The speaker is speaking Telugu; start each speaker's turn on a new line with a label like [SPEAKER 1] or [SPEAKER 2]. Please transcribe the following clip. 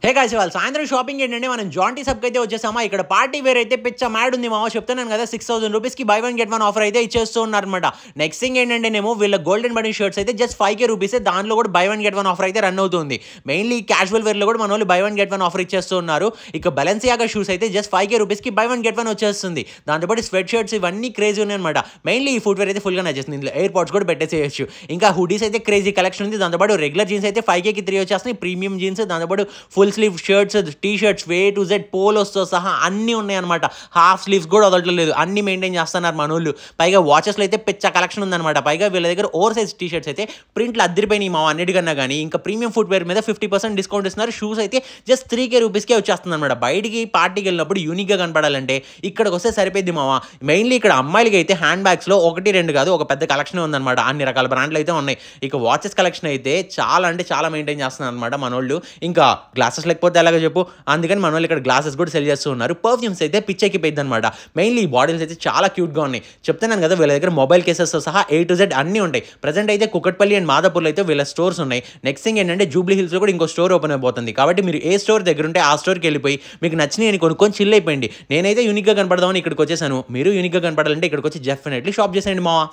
[SPEAKER 1] హే గాయ్స్ ఇవాళ సాయంత్రం షాపింగ్ ఏంటంటే మనం జాంటీ సబ్కి అయితే వచ్చేసామా. ఇక్కడ పార్టీ వేర్ అయితే పిచ్చ మ్యాడ్ ఉంది మామ. చెప్తున్నాను కదా 6000 రూపీస్కి by one get one offer అయితే ఇచ్చేస్తూ ఉన్నారనమాట. నెక్స్ట్ థింగ్ ఏంటంటే నేమో వీళ్ళ గోల్డెన్ బనీ షర్ట్స్ అయితే జస్ట్ 5K రూపీస్. దాంట్లో కూడా by one get one offer అయితే రన్ అవుతుంది. మెయిన్లీ క్యాజువల్ వేర్లో కూడా మన వాళ్ళు by one get one offer ఇచ్చేస్తూ ఉన్నారు. ఇక బెలెన్సియాగా షూస్ అయితే జస్ట్ 5K రూపీస్కి బై వన్ గెట్ వన్ వచ్చేస్తుంది. దాంతోపాటు స్వెట్ షర్ట్స్ ఇవన్నీ క్రేజీ ఉన్నాయి అనమాట. మెయిన్లీ ఈ ఫుట్వేర్ అయితే ఫుల్గా నచ్చేస్తుంది. ఇందులో ఎయిర్ పాడ్స్ కూడా పెట్టేసేయచ్చు. ఇంకా హుడీస్ అయితే క్రేజీ కలెక్షన్ ఉంది. దాంతోపాటు రెగ్యులర్ జీన్స్ అయితే 5Kకి 3 వచ్చేస్తున్నాయి. ప్రీమియం జీన్స్, దాంతోపాటు full sleeve shirts, T shirts, A to Z పోలోస్తో సహా అన్నీ ఉన్నాయి అనమాట. హాఫ్ స్లీవ్స్ కూడా వదలట్లేదు, అన్ని మెయింటైన్ చేస్తున్నారు మనోళ్ళు. పైగా వాచెస్లో అయితే పిచ్చ కలెక్షన్ ఉందన్నమాట. పైగా వీళ్ళ దగ్గర ఓవర్ సైజ్ టీ షర్ట్స్ అయితే ప్రింట్లు అద్దరిపోయినాయి మా అన్నిటికన్నా. కానీ ఇంకా ప్రీమియం ఫుట్వేర్ మీద 50% డిస్కౌంట్ ఇస్తున్నారు. షూస్ అయితే జస్ట్ 3K రూపీస్కే వచ్చేస్తుంది అనమాట. బయటికి పార్టీకి వెళ్ళినప్పుడు యూనిక్గా కనపడాలంటే ఇక్కడికి వస్తే సరిపోద్ది మావా. మెయిన్లీ ఇక్కడ అమ్మాయిలకి అయితే హ్యాండ్ బ్యాగ్స్లో 1-2 కాదు, ఒక పెద్ద కలెక్షన్ ఉందన్నమాట. అన్ని రకాల బ్రాండ్లు అయితే ఉన్నాయి. ఇక వాచెస్ కలెక్షన్ అయితే చాలా అంటే చాలా మెయింటైన్ చేస్తున్నారు అనమాట మనోళ్ళు. ఇంకా గ్లాసెస్ లేకపోతే ఎలాగో చెప్పు, అందుకని మన వాళ్ళు ఇక్కడ గ్లాసెస్ కూడా సెల్ చేస్తూ ఉన్నారు. పర్ఫ్యూమ్స్ అయితే పిచ్చెక్కిపోయింది అనమాట. మెయిన్లీ ఈ బాటిల్స్ అయితే చాలా క్యూట్గా ఉన్నాయి. చెప్తున్నాను కదా వీళ్ళ దగ్గర మొబైల్ కేసెస్తో సహా A to Z అన్నీ ఉంటాయి. ప్రజెంట్ అయితే కుకట్పల్లి అండ్ మాదాపూర్లో అయితే వీళ్ళ స్టోర్స్ ఉన్నాయి. నెక్స్ట్ థింగ్ ఏంటంటే జూబ్లీ హిల్స్లో కూడా ఇంకో స్టోర్ ఓపెన్ అయిపోతుంది. కాబట్టి మీరు ఏ స్టోర్ దగ్గర ఉంటే ఆ స్టోర్కి వెళ్ళిపోయి మీకు నచ్చినవి అని కొనుక్కొని చిల్ అయిపోయింది. నేనైతే యూనిక్గా కనపడదామని ఇక్కడికి వచ్చేసాను. మీరు యూనిక్గా కనపడాలంటే ఇక్కడికి వచ్చి డెఫినెట్లీ షాప్ చేసేయండి మావా.